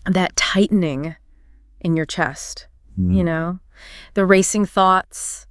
that tightening in your chest, the racing thoughts,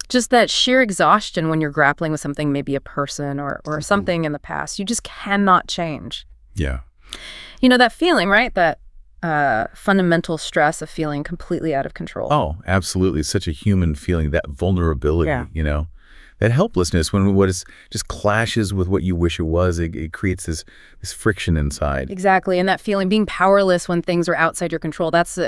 just that sheer exhaustion when you're grappling with something, maybe a person or something in the past. You just cannot change. Yeah. That feeling, right? That fundamental stress of feeling completely out of control. Oh, absolutely. It's such a human feeling, that vulnerability, that helplessness when what is just clashes with what you wish it was. It creates this friction inside. Exactly. And that feeling, being powerless when things are outside your control, that's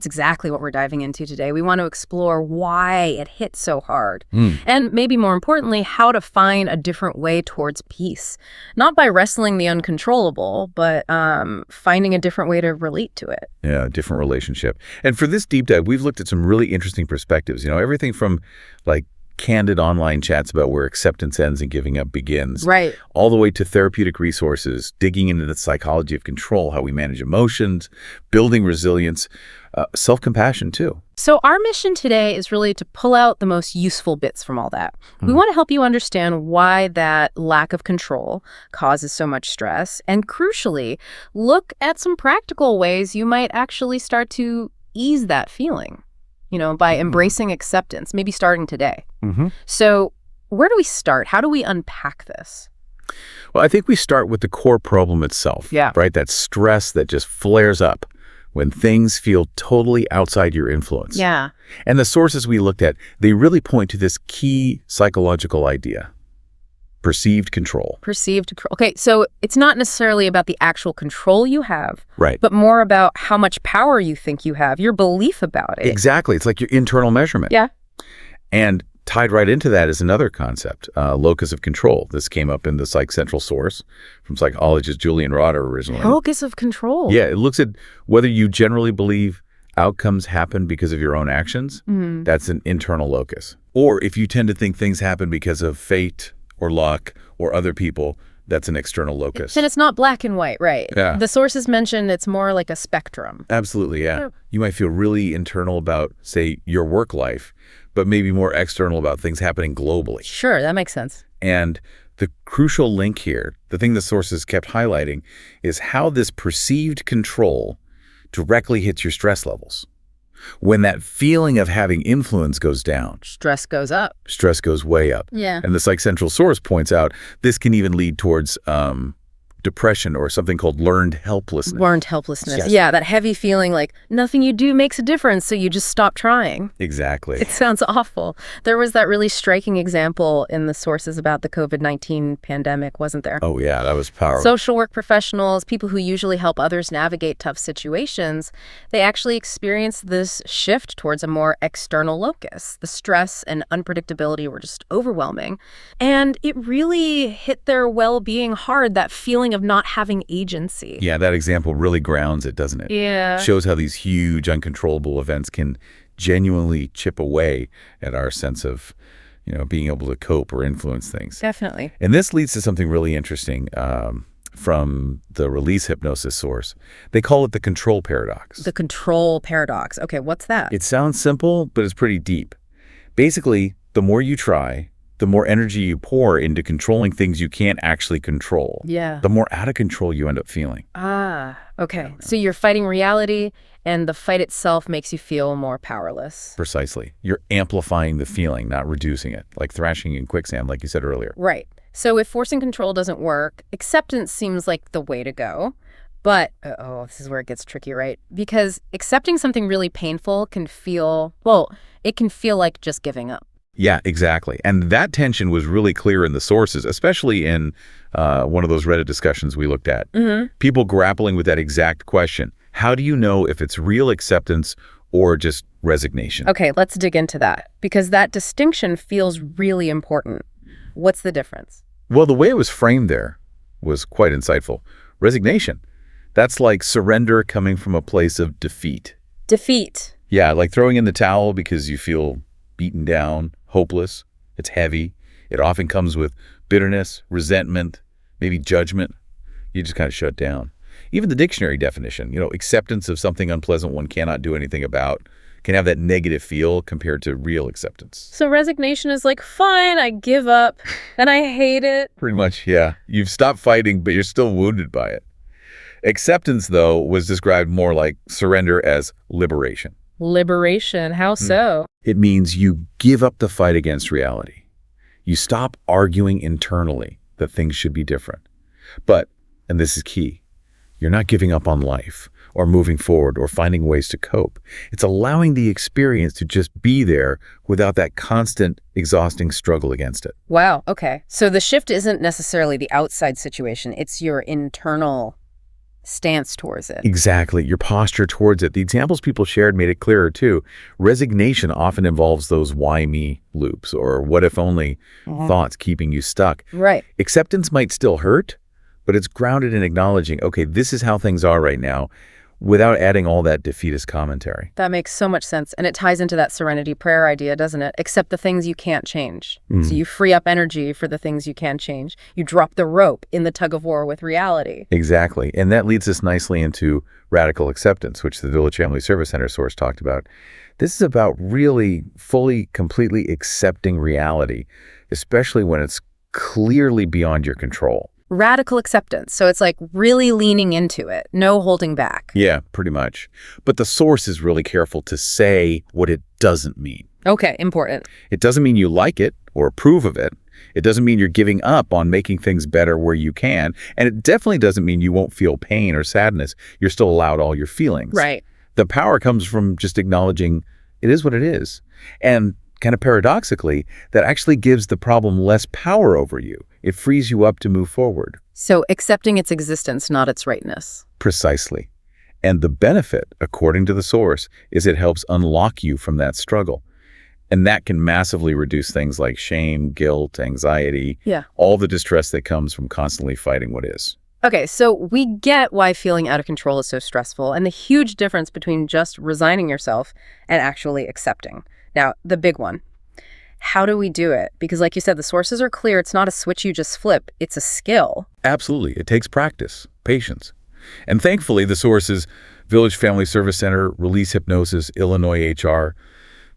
exactly what we're diving into today. We want to explore why it hits so hard. And maybe more importantly, how to find a different way towards peace. Not by wrestling the uncontrollable, but finding a different way to relate to it. Yeah, a different relationship. And for this deep dive, we've looked at some really interesting perspectives. Everything from like candid online chats about where acceptance ends and giving up begins. Right. All the way to therapeutic resources, digging into the psychology of control, how we manage emotions, building resilience, self-compassion too. So our mission today is really to pull out the most useful bits from all that. We want to help you understand why that lack of control causes so much stress, and crucially, look at some practical ways you might actually start to ease that feeling, by embracing acceptance, maybe starting today. So where do we start? How do we unpack this? Well, I think we start with the core problem itself. Yeah. Right? That stress that just flares up when things feel totally outside your influence. Yeah. And the sources we looked at, they really point to this key psychological idea: perceived control. Perceived control. Okay, so it's not necessarily about the actual control you have, Right. but more about how much power you think you have, your belief about it. Exactly. It's like your internal measurement. Yeah. And tied right into that is another concept, locus of control. This came up in the Psych Central source from psychologist Julian Rotter originally. Locus of control. Yeah, it looks at whether you generally believe outcomes happen because of your own actions. That's an internal locus. Or if you tend to think things happen because of fate or luck or other people, that's an external locus. And it's not black and white, right? Yeah. The sources mentioned it's more like a spectrum. Absolutely, yeah. You might feel really internal about, say, your work life, but maybe more external about things happening globally. Sure, that makes sense. And the crucial link here, the thing the sources kept highlighting, is how this perceived control directly hits your stress levels. When that feeling of having influence goes down, Stress goes up. stress goes way up. Yeah. And the Psych Central source points out this can even lead towards depression or something called learned helplessness. Learned helplessness. Yes. Yeah, that heavy feeling like nothing you do makes a difference, so you just stop trying. Exactly. It sounds awful. There was that really striking example in the sources about the COVID-19 pandemic, wasn't there? Oh, yeah, that was powerful. Social work professionals, people who usually help others navigate tough situations, they actually experienced this shift towards a more external locus. The stress and unpredictability were just overwhelming. And it really hit their well-being hard, that feeling of not having agency. Yeah, that example really grounds it, doesn't it? Yeah. Shows how these huge, uncontrollable events can genuinely chip away at our sense of, being able to cope or influence things. Definitely. And this leads to something really interesting from the release hypnosis source. They call it the control paradox. The control paradox. Okay, what's that? It sounds simple, but it's pretty deep. Basically, the more you try, the more energy you pour into controlling things you can't actually control, Yeah. the more out of control you end up feeling. Ah, okay. So you're fighting reality, and the fight itself makes you feel more powerless. Precisely. You're amplifying the feeling, not reducing it, like thrashing in quicksand, like you said earlier. Right. So if forcing control doesn't work, acceptance seems like the way to go. But, this is where it gets tricky, right? Because accepting something really painful can feel, it can feel like just giving up. Yeah, exactly. And that tension was really clear in the sources, especially in one of those Reddit discussions we looked at. People grappling with that exact question. How do you know if it's real acceptance or just resignation? Okay, let's dig into that, because that distinction feels really important. What's the difference? Well, the way it was framed there was quite insightful. Resignation. That's like surrender coming from a place of defeat. Defeat. Yeah, like throwing in the towel because you feel beaten down, hopeless. It's heavy. It often comes with bitterness, resentment, maybe judgment. You just kind of shut down. Even the dictionary definition, acceptance of something unpleasant one cannot do anything about, can have that negative feel compared to real acceptance. So resignation is like, fine, I give up, and I hate it. Pretty much, yeah. You've stopped fighting, but you're still wounded by it. Acceptance, though, was described more like surrender as liberation. Liberation, how so? It means you give up the fight against reality. You stop arguing internally that things should be different. But, and this is key, you're not giving up on life or moving forward or finding ways to cope. It's allowing the experience to just be there without that constant, exhausting struggle against it. Wow, okay. So the shift isn't necessarily the outside situation, it's your internal stance towards it. Exactly, your posture towards it. The examples people shared made it clearer too. Resignation often involves those why me loops or what if only thoughts keeping you stuck. Right. Acceptance might still hurt, but it's grounded in acknowledging, okay, this is how things are right now, without adding all that defeatist commentary. That makes so much sense. And it ties into that serenity prayer idea, doesn't it? Accept the things you can't change. So you free up energy for the things you can change. You drop the rope in the tug of war with reality. Exactly. And that leads us nicely into radical acceptance, which the Village Family Service Center source talked about. This is about really fully, completely accepting reality, especially when it's clearly beyond your control. Radical acceptance. So it's like really leaning into it, no holding back. Yeah, pretty much. But the source is really careful to say what it doesn't mean. Okay, important. It doesn't mean you like it or approve of it. It doesn't mean you're giving up on making things better where you can. And it definitely doesn't mean you won't feel pain or sadness. You're still allowed all your feelings. Right. The power comes from just acknowledging it is what it is. And kind of paradoxically, that actually gives the problem less power over you. It frees you up to move forward. So accepting its existence, not its rightness. Precisely. And the benefit, according to the source, is it helps unlock you from that struggle. And that can massively reduce things like shame, guilt, anxiety, all the distress that comes from constantly fighting what is. Okay, so we get why feeling out of control is so stressful and the huge difference between just resigning yourself and actually accepting. Now, the big one. How do we do it? Because like you said, the sources are clear. It's not a switch you just flip. It's a skill. Absolutely. It takes practice, patience. And thankfully, the sources, Village Family Service Center, Release Hypnosis, Illinois HR,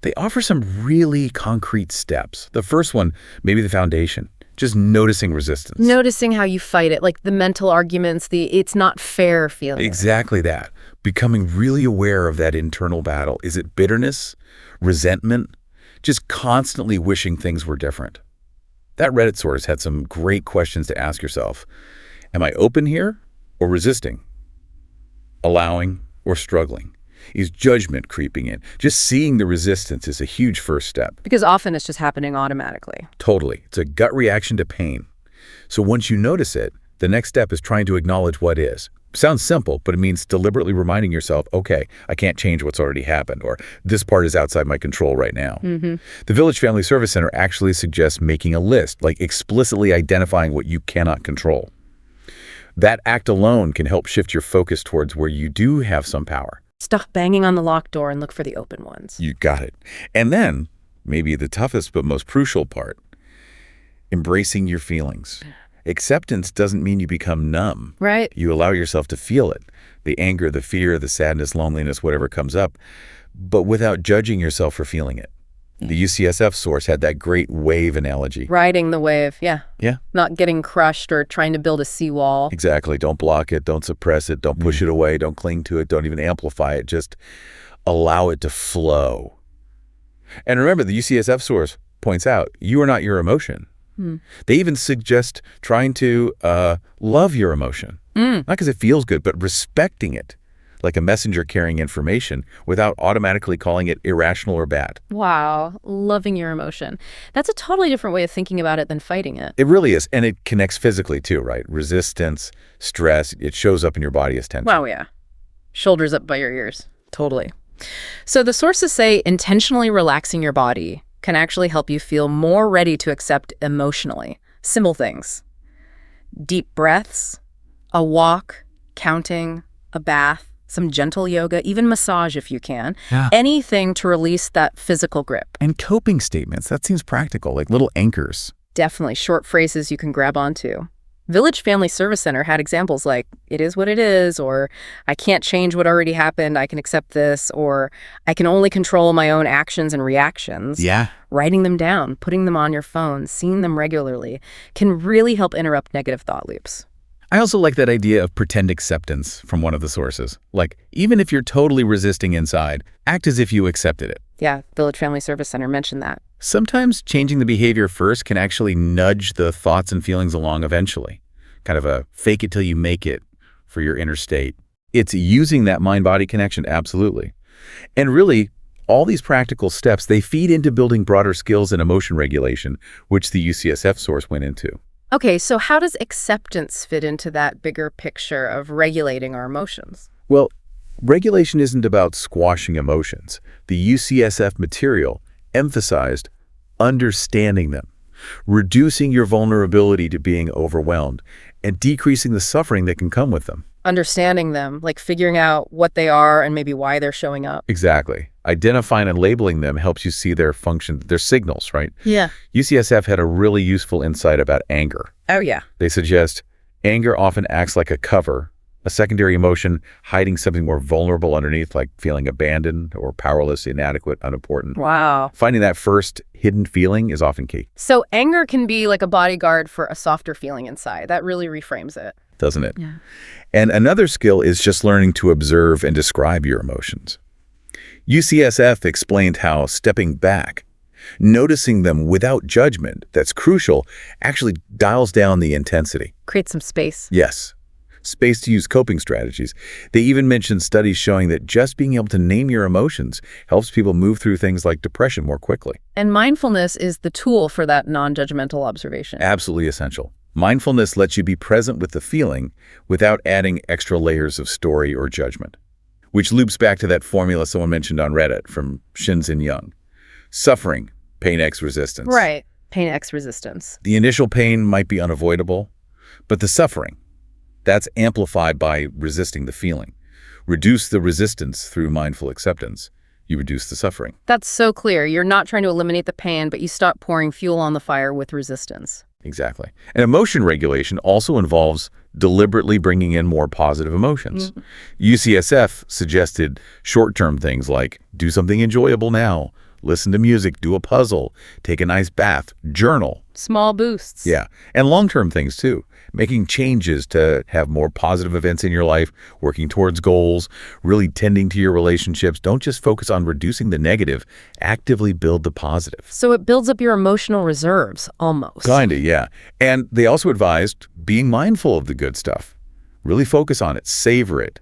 they offer some really concrete steps. The first one, maybe the foundation, just noticing resistance. Noticing how you fight it, like the mental arguments, the it's not fair feeling. Exactly that. Becoming really aware of that internal battle. Is it bitterness, resentment, just constantly wishing things were different? That Reddit source had some great questions to ask yourself. Am I open here or resisting? Allowing or struggling? Is judgment creeping in? Just seeing the resistance is a huge first step. Because often it's just happening automatically. Totally. It's a gut reaction to pain. So once you notice it, the next step is trying to acknowledge what is. Sounds simple, but it means deliberately reminding yourself, okay, I can't change what's already happened, or this part is outside my control right now. The Village Family Service Center actually suggests making a list, like explicitly identifying what you cannot control. That act alone can help shift your focus towards where you do have some power. Stop banging on the locked door and look for the open ones. You got it. And then, maybe the toughest but most crucial part, embracing your feelings. Acceptance doesn't mean you become numb. Right. You allow yourself to feel it, the anger, the fear, the sadness, loneliness, whatever comes up, but without judging yourself for feeling it. The UCSF source had that great wave analogy. Riding the wave, yeah. Yeah. Not getting crushed or trying to build a seawall. Exactly. Don't block it. Don't suppress it. Don't push it away. Don't cling to it. Don't even amplify it. Just allow it to flow. And remember, the UCSF source points out, you are not your emotion. They even suggest trying to love your emotion. Not because it feels good, but respecting it, like a messenger carrying information without automatically calling it irrational or bad. Wow, loving your emotion. That's a totally different way of thinking about it than fighting it. It really is. And it connects physically too, right? Resistance, stress, it shows up in your body as tension. Wow, yeah. Shoulders up by your ears. Totally. So the sources say intentionally relaxing your body can actually help you feel more ready to accept emotionally. Simple things. Deep breaths, a walk, counting, a bath, some gentle yoga, even massage if you can. Yeah. Anything to release that physical grip. And coping statements, that seems practical, like little anchors. Definitely short phrases you can grab onto. Village Family Service Center had examples like, it is what it is, or I can't change what already happened, I can accept this, or I can only control my own actions and reactions. Yeah. Writing them down, putting them on your phone, seeing them regularly can really help interrupt negative thought loops. I also like that idea of pretend acceptance from one of the sources. Like, even if you're totally resisting inside, act as if you accepted it. Yeah, Village Family Service Center mentioned that. Sometimes changing the behavior first can actually nudge the thoughts and feelings along eventually. Kind of a fake it till you make it for your inner state. It's using that mind-body connection, absolutely. And really, all these practical steps, they feed into building broader skills in emotion regulation, which the UCSF source went into. Okay, so how does acceptance fit into that bigger picture of regulating our emotions? Well, regulation isn't about squashing emotions. The UCSF material emphasized understanding them, reducing your vulnerability to being overwhelmed, and decreasing the suffering that can come with them. Understanding them, like figuring out what they are and maybe why they're showing up. Exactly. Identifying and labeling them helps you see their function, their signals, right? Yeah. UCSF had a really useful insight about anger. Oh, yeah. They suggest anger often acts like a cover, a secondary emotion hiding something more vulnerable underneath, like feeling abandoned or powerless, inadequate, unimportant. Wow. Finding that first hidden feeling is often key. So anger can be like a bodyguard for a softer feeling inside. That really reframes it. Doesn't it? Yeah. And another skill is just learning to observe and describe your emotions. UCSF explained how stepping back, noticing them without judgment, that's crucial, actually dials down the intensity. Create some space. Yes. Space to use coping strategies. They even mentioned studies showing that just being able to name your emotions helps people move through things like depression more quickly. And mindfulness is the tool for that non-judgmental observation. Absolutely essential. Mindfulness lets you be present with the feeling without adding extra layers of story or judgment, which loops back to that formula someone mentioned on Reddit from Shinzen Young. Suffering, pain X resistance. Right. Pain X resistance. The initial pain might be unavoidable, but the suffering, that's amplified by resisting the feeling. Reduce the resistance through mindful acceptance. You reduce the suffering. That's so clear. You're not trying to eliminate the pain, but you stop pouring fuel on the fire with resistance. Exactly. And emotion regulation also involves deliberately bringing in more positive emotions. UCSF suggested short-term things like do something enjoyable now, listen to music, do a puzzle, take a nice bath, journal. Small boosts. Yeah. And long-term things too. Making changes to have more positive events in your life, working towards goals, really tending to your relationships. Don't just focus on reducing the negative, actively build the positive. So it builds up your emotional reserves, almost. Kinda, yeah. And they also advised being mindful of the good stuff. Really focus on it, savor it,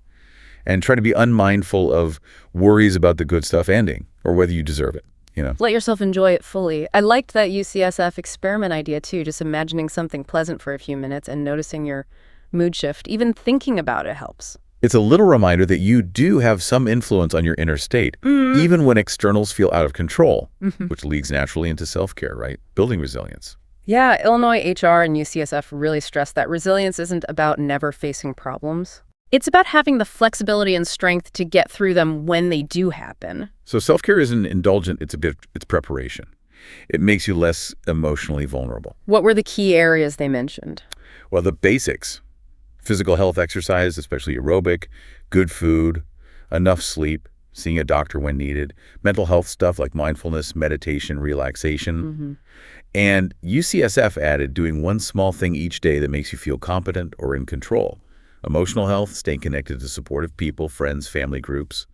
and try to be unmindful of worries about the good stuff ending or whether you deserve it. Let yourself enjoy it fully. I liked that UCSF experiment idea too, just imagining something pleasant for a few minutes and noticing your mood shift. Even thinking about it helps. It's a little reminder that you do have some influence on your inner state, even when externals feel out of control, which leads naturally into self-care, right? Building resilience. Yeah, Illinois HR and UCSF really stress that resilience isn't about never facing problems. It's about having the flexibility and strength to get through them when they do happen. So self-care isn't indulgent, it's preparation. It makes you less emotionally vulnerable. What were the key areas they mentioned? Well, the basics. Physical health exercise, especially aerobic, good food, enough sleep, seeing a doctor when needed, mental health stuff like mindfulness, meditation, relaxation. And UCSF added doing one small thing each day that makes you feel competent or in control. Emotional health, staying connected to supportive people, friends, family groups.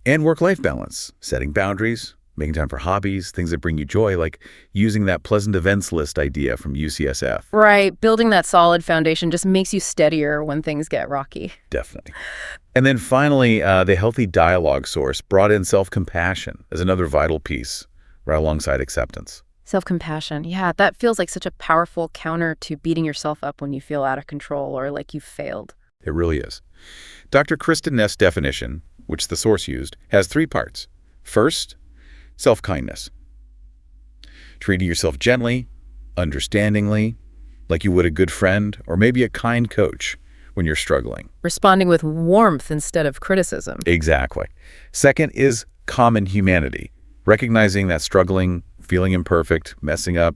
And work-life balance, setting boundaries, making time for hobbies, things that bring you joy, like using that pleasant events list idea from UCSF. Right. Building that solid foundation just makes you steadier when things get rocky. Definitely. And then finally, the healthy dialogue source brought in self-compassion as another vital piece, right alongside acceptance. Self-compassion. Yeah, that feels like such a powerful counter to beating yourself up when you feel out of control or like you've failed. It really is. Dr. Kristen Ness's definition, which the source used, has 3 parts. First, self-kindness. Treating yourself gently, understandingly, like you would a good friend or maybe a kind coach when you're struggling. Responding with warmth instead of criticism. Exactly. Second is common humanity. Recognizing that struggling, feeling imperfect, messing up,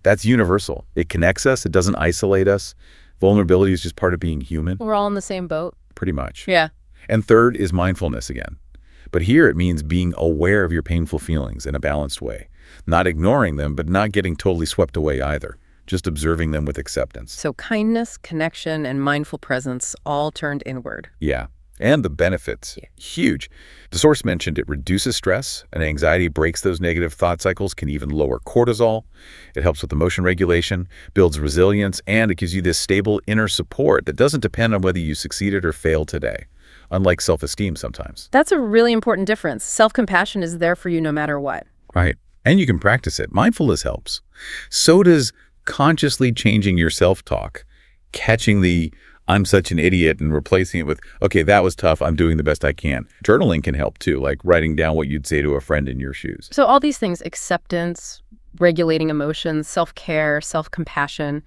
that's universal. It connects us. It doesn't isolate us. Vulnerability is just part of being human. We're all in the same boat. Pretty much. Yeah. And third is mindfulness again. But here it means being aware of your painful feelings in a balanced way. Not ignoring them, but not getting totally swept away either. just observing them with acceptance. So kindness, connection, and mindful presence all turned inward. Yeah. And the benefits, huge. The source mentioned it reduces stress and anxiety, breaks those negative thought cycles, can even lower cortisol. It helps with emotion regulation, builds resilience, and it gives you this stable inner support that doesn't depend on whether you succeeded or failed today, unlike self-esteem sometimes. That's a really important difference. Self-compassion is there for you no matter what. Right. And you can practice it. Mindfulness helps. So does consciously changing your self-talk, catching the "I'm such an idiot" and replacing it with, "Okay, that was tough. I'm doing the best I can." Journaling can help too, like writing down what you'd say to a friend in your shoes. So all these things, acceptance, regulating emotions, self-care, self-compassion,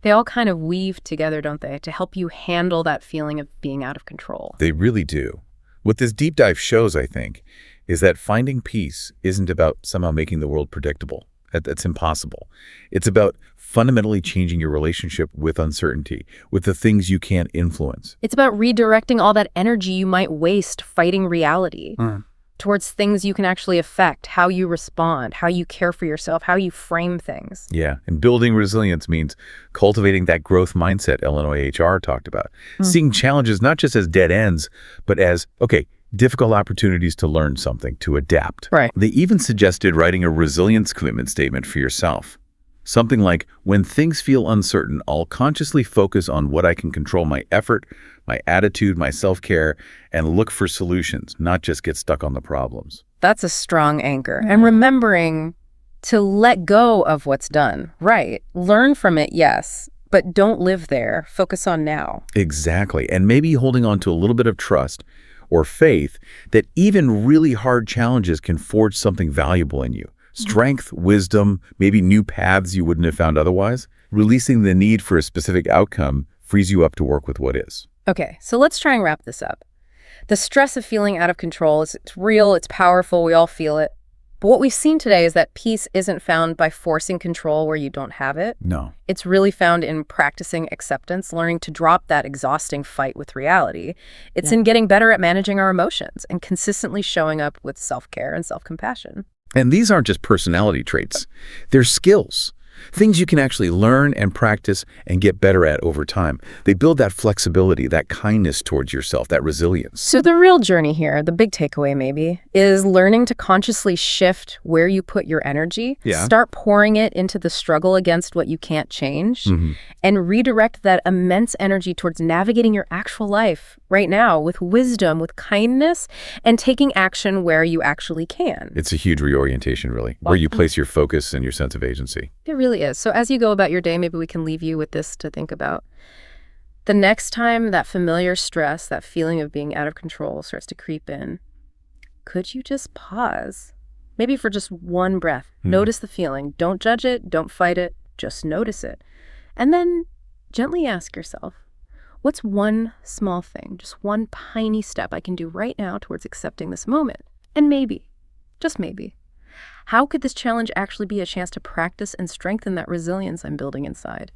they all kind of weave together, don't they, to help you handle that feeling of being out of control. They really do. What this deep dive shows, I think, is that finding peace isn't about somehow making the world predictable. That's impossible. It's about fundamentally changing your relationship with uncertainty, with the things you can't influence. It's about redirecting all that energy you might waste fighting reality towards things you can actually affect, how you respond, how you care for yourself, how you frame things. Yeah, and building resilience means cultivating that growth mindset Illinois HR talked about. Seeing challenges not just as dead ends, but as, okay, difficult opportunities to learn something, to adapt. Right. They even suggested writing a resilience commitment statement for yourself. Something like, when things feel uncertain, I'll consciously focus on what I can control: my effort, my attitude, my self-care, and look for solutions, not just get stuck on the problems. That's a strong anchor. And remembering to let go of what's done, right? Learn from it, yes, but don't live there. Focus on now. Exactly. And maybe holding on to a little bit of trust or faith that even really hard challenges can forge something valuable in you. Strength, wisdom, maybe new paths you wouldn't have found otherwise. Releasing the need for a specific outcome frees you up to work with what is. Okay, so let's try and wrap this up. The stress of feeling out of control, it's real, it's powerful, we all feel it. But what we've seen today is that peace isn't found by forcing control where you don't have it. No. It's really found in practicing acceptance, learning to drop that exhausting fight with reality. It's in getting better at managing our emotions and consistently showing up with self-care and self-compassion. And these aren't just personality traits. They're skills. Things you can actually learn and practice and get better at over time. They build that flexibility, that kindness towards yourself, that resilience. So the real journey here, the big takeaway maybe, is learning to consciously shift where you put your energy, start pouring it into the struggle against what you can't change, and redirect that immense energy towards navigating your actual life right now with wisdom, with kindness, and taking action where you actually can. It's a huge reorientation, really, where you place your focus and your sense of agency. It really is. So as you go about your day, maybe we can leave you with this to think about. The next time that familiar stress, that feeling of being out of control starts to creep in, could you just pause? Maybe for just one breath. Notice the feeling. Don't judge it. Don't fight it. Just notice it. And then gently ask yourself, what's one small thing, just one tiny step I can do right now towards accepting this moment? And maybe, just maybe, how could this challenge actually be a chance to practice and strengthen that resilience I'm building inside?